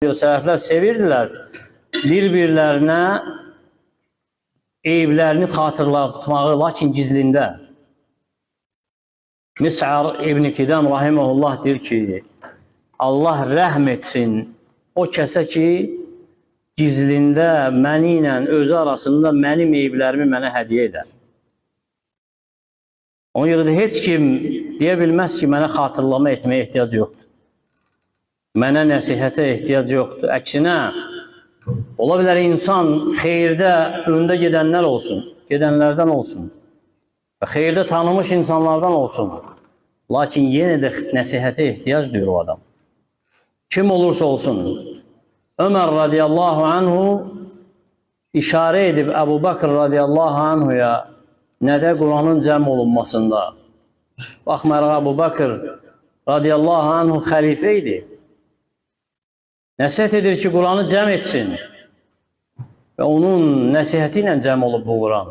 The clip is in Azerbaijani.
Sələflər sevirdilər bir-birlərinə eyiblərini xatırlatmağı, lakin gizlində. Mis'ar İbn-i Kidam rahimehullah deyir ki, Allah rəhm etsin o kəsə ki, gizlində məni ilə özü arasında mənim eyiblərimi mənə hədiyyə edər. Ona görə də heç kim deyə bilməz ki, mənə xatırlama etməyə ehtiyac yoxdur. Mənə nəsihətə ehtiyac yoxdur. Əksinə, ola bilər insan xeyirdə öndə gedənlər olsun, gedənlərdən olsun və xeyirdə tanımış insanlardan olsun. Lakin yenə də nəsihətə ehtiyac duyur o adam. Kim olursa olsun. Ömər radiyallahu anhu işarə edib Əbu Bakr radiyallahu anhuya nədə Quranın cəm olunmasında. Baxmayaraq Əbu Bakr radiyallahu anhu xəlifə idi. Nəsihət edir ki, Quranı cəm etsin və onun nəsihəti ilə cəm olub bu Quran.